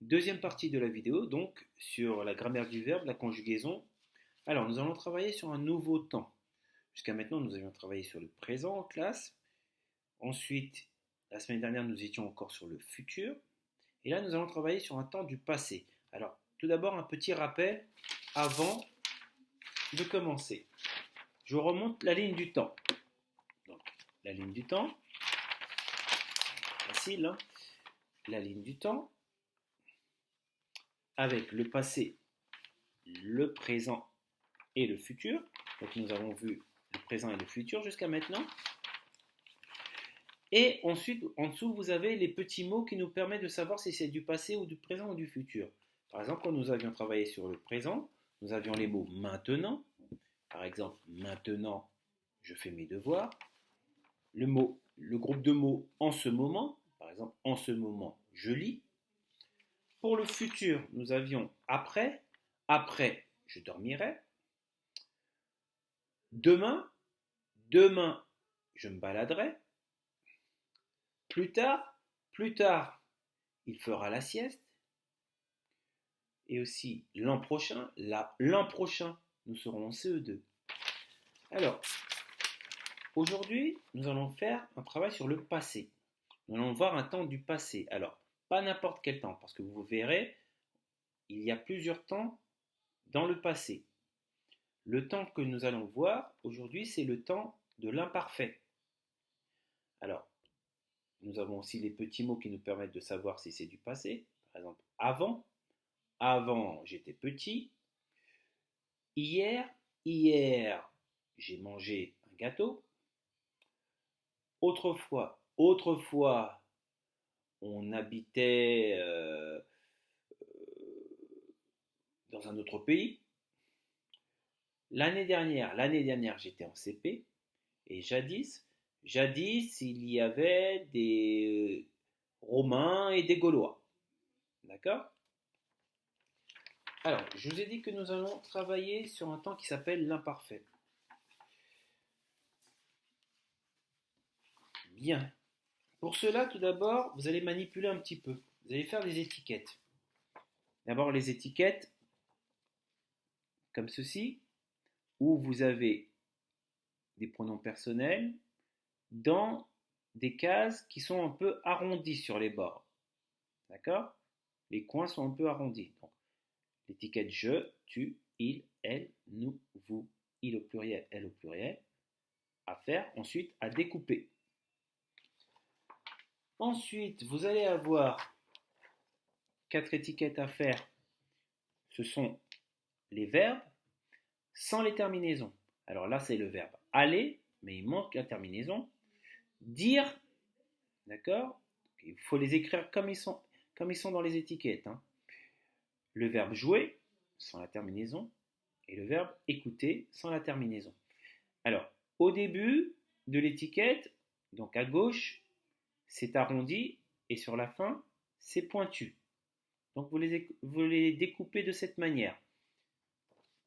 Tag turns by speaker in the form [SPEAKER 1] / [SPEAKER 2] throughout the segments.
[SPEAKER 1] Deuxième partie de la vidéo, donc, sur la grammaire du verbe, la conjugaison. Alors, nous allons travailler sur un nouveau temps. Jusqu'à maintenant, nous avions travaillé sur le présent en classe. Ensuite, la semaine dernière, nous étions encore sur le futur. Et là, nous allons travailler sur un temps du passé. Alors, tout d'abord, un petit rappel avant de commencer. Je remonte la ligne du temps. Donc, la ligne du temps, facile, hein? La ligne du temps, avec le passé, le présent et le futur. Donc nous avons vu le présent et le futur jusqu'à maintenant. Et ensuite, en dessous, vous avez les petits mots qui nous permettent de savoir si c'est du passé ou du présent ou du futur. Par exemple, quand nous avions travaillé sur le présent, nous avions les mots maintenant. Par exemple, maintenant, je fais mes devoirs. Le groupe de mots en ce moment. Par exemple, en ce moment, je lis. Pour le futur, nous avions après. Après, je dormirai. Demain, demain, je me baladerai. Plus tard, il fera la sieste. Et aussi l'an prochain, l'an prochain, nous serons en CE2. Alors, aujourd'hui, nous allons faire un travail sur le passé. Nous allons voir un temps du passé. Alors, pas n'importe quel temps, parce que vous verrez, il y a plusieurs temps dans le passé. Le temps que nous allons voir aujourd'hui, c'est le temps de l'imparfait. Alors, nous avons aussi les petits mots qui nous permettent de savoir si c'est du passé. Par exemple, avant. Avant, j'étais petit. Hier, j'ai mangé un gâteau. Autrefois, on habitait dans un autre pays. L'année dernière, j'étais en CP. Et jadis, il y avait des Romains et des Gaulois. D'accord? Alors, je vous ai dit que nous allons travailler sur un temps qui s'appelle l'imparfait. Bien. Pour cela, tout d'abord, vous allez manipuler un petit peu. Vous allez faire des étiquettes. D'abord, les étiquettes, comme ceci, où vous avez des pronoms personnels dans des cases qui sont un peu arrondies sur les bords. D'accord? Les coins sont un peu arrondis. Donc, l'étiquette je, tu, il, elle, nous, vous, il au pluriel, elle au pluriel, à faire, ensuite à découper. Ensuite, vous allez avoir 4 étiquettes à faire. Ce sont les verbes sans les terminaisons. Alors là, c'est le verbe aller, mais il manque la terminaison. Dire, d'accord? Il faut les écrire comme ils sont dans les étiquettes. Hein. Le verbe jouer, sans la terminaison, et le verbe écouter, sans la terminaison. Alors, au début de l'étiquette, donc à gauche, c'est arrondi, et sur la fin, c'est pointu. Donc, vous les découpez de cette manière,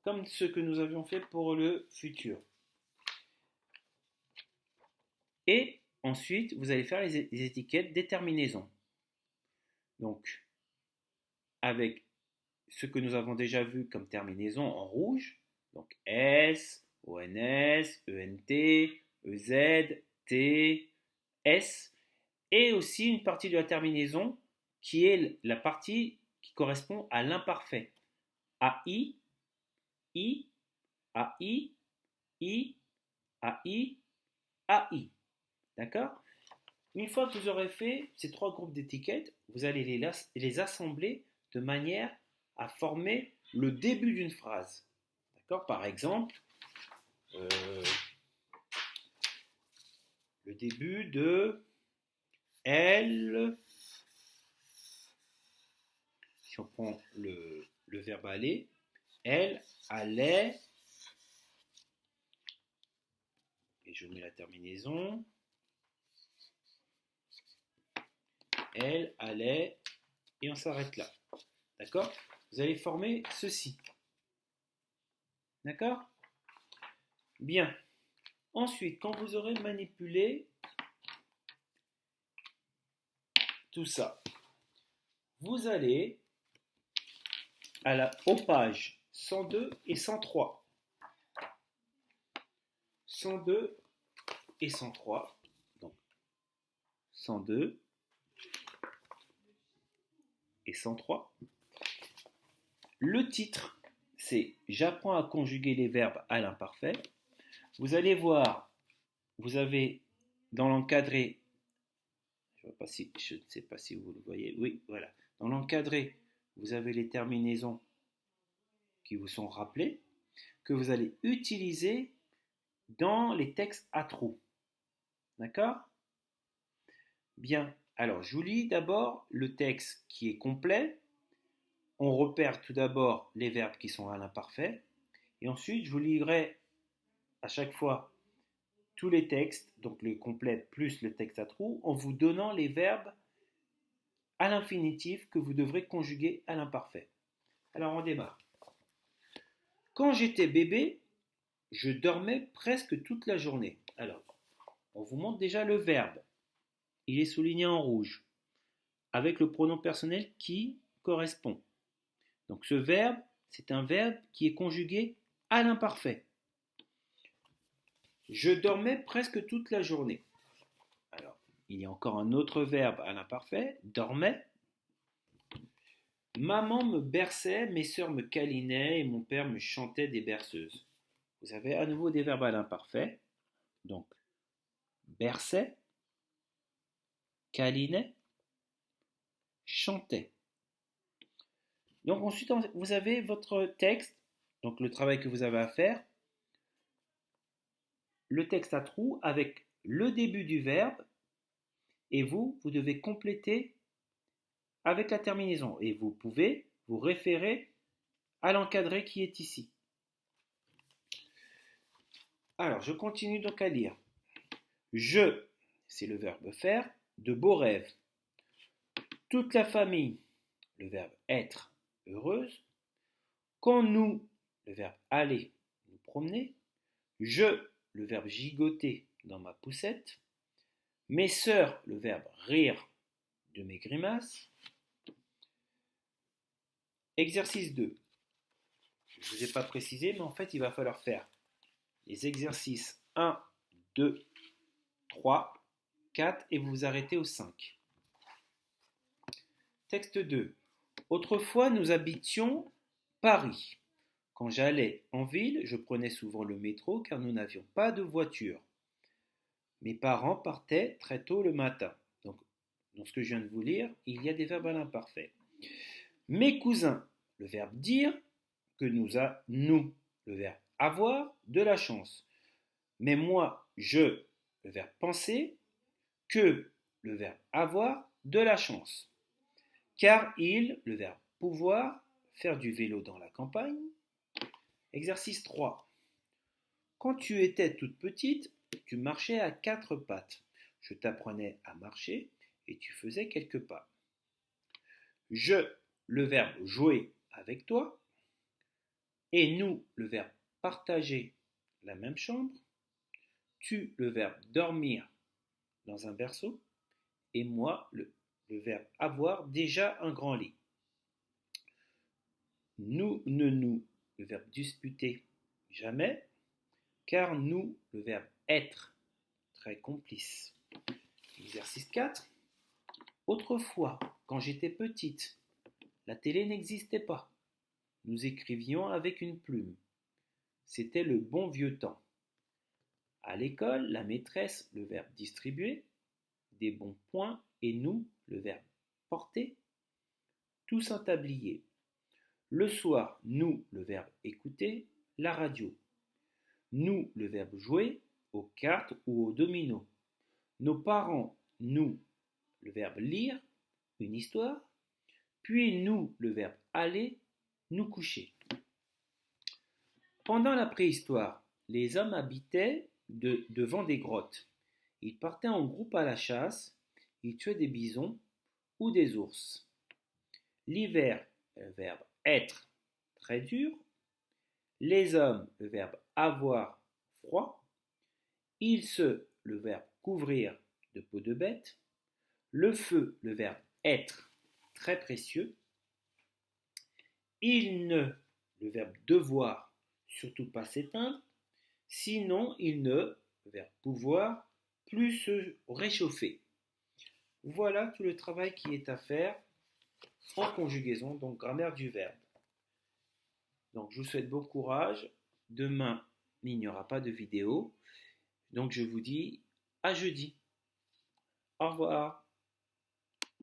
[SPEAKER 1] comme ce que nous avions fait pour le futur. Et ensuite, vous allez faire les étiquettes des terminaisons. Donc, avec ce que nous avons déjà vu comme terminaison en rouge, donc S, ONS, ENT, EZ, T, S, et aussi une partie de la terminaison qui est la partie qui correspond à l'imparfait. AI, I, AI, I, AI, AI. D'accord? Une fois que vous aurez fait ces 3 groupes d'étiquettes, vous allez les assembler de manière à former le début d'une phrase. D'accord? Par exemple, le début de elle, si on prend le verbe aller, elle allait, et je mets la terminaison, elle allait, et on s'arrête là. D'accord? Vous allez former ceci. D'accord? Bien. Ensuite, quand vous aurez manipulé tout ça, vous allez aux pages 102 et 103. 102 et 103. Donc, 102 et 103. Le titre, c'est J'apprends à conjuguer les verbes à l'imparfait. Vous allez voir, vous avez dans l'encadré, je ne sais pas si vous le voyez, oui, voilà. Dans l'encadré, vous avez les terminaisons qui vous sont rappelées, que vous allez utiliser dans les textes à trous. D'accord? Bien, alors je vous lis d'abord le texte qui est complet. On repère tout d'abord les verbes qui sont à l'imparfait, et ensuite je vous lirai à chaque fois tous les textes, donc le complet plus le texte à trous, en vous donnant les verbes à l'infinitif que vous devrez conjuguer à l'imparfait. Alors on démarre. Quand j'étais bébé, je dormais presque toute la journée. Alors, on vous montre déjà le verbe. Il est souligné en rouge, avec le pronom personnel qui correspond. Donc ce verbe, c'est un verbe qui est conjugué à l'imparfait. Je dormais presque toute la journée. Alors, il y a encore un autre verbe à l'imparfait, dormait. Maman me berçait, mes sœurs me câlinaient et mon père me chantait des berceuses. Vous avez à nouveau des verbes à l'imparfait. Donc, berçait, câlinait, chantait. Donc ensuite, vous avez votre texte, donc le travail que vous avez à faire, le texte à trous avec le début du verbe, et vous devez compléter avec la terminaison. Et vous pouvez vous référer à l'encadré qui est ici. Alors, je continue donc à lire. Je, c'est le verbe faire, de beaux rêves. Toute la famille, le verbe être, heureuse. Quand nous, le verbe aller, nous promener. Je, le verbe gigoter dans ma poussette. Mes sœurs, le verbe rire de mes grimaces. Exercice 2. Je ne vous ai pas précisé, mais en fait, il va falloir faire les exercices 1, 2, 3, 4 et vous vous arrêtez au 5. Texte 2. Autrefois, nous habitions Paris. Quand j'allais en ville, je prenais souvent le métro car nous n'avions pas de voiture. Mes parents partaient très tôt le matin. Donc, dans ce que je viens de vous lire, il y a des verbes à l'imparfait. Mes cousins, le verbe dire, que nous, le verbe avoir, de la chance. Mais moi, je, le verbe penser, que, le verbe avoir, de la chance. Car il, le verbe pouvoir, faire du vélo dans la campagne. Exercice 3. Quand tu étais toute petite, tu marchais à 4 pattes. Je t'apprenais à marcher et tu faisais quelques pas. Je, le verbe jouer avec toi. Et nous, le verbe partager la même chambre. Tu, le verbe dormir dans un berceau. Et moi, le verbe avoir déjà un grand lit. Nous, le verbe disputer jamais. Car nous, le verbe être, très complice. Exercice 4. Autrefois, quand j'étais petite, la télé n'existait pas. Nous écrivions avec une plume. C'était le bon vieux temps. À l'école, la maîtresse, le verbe distribuer, des bons points, et nous, le verbe porter, tous un tablier. Le soir, nous, le verbe écouter, la radio. Nous, le verbe jouer, aux cartes ou aux dominos. Nos parents, nous, le verbe lire, une histoire. Puis nous, le verbe aller, nous coucher. Pendant la préhistoire, les hommes habitaient devant des grottes. Ils partaient en groupe à la chasse, ils tuaient des bisons ou des ours. L'hiver, le verbe être, très dur. Les hommes, le verbe avoir, froid. Ils se, le verbe couvrir, de peau de bête. Le feu, le verbe être, très précieux. Il ne, le verbe devoir, surtout pas s'éteindre. Sinon, il ne, le verbe pouvoir, plus se réchauffer. Voilà tout le travail qui est à faire en conjugaison, donc grammaire du verbe. Donc je vous souhaite bon courage. Demain, il n'y aura pas de vidéo. Donc je vous dis à jeudi. Au revoir.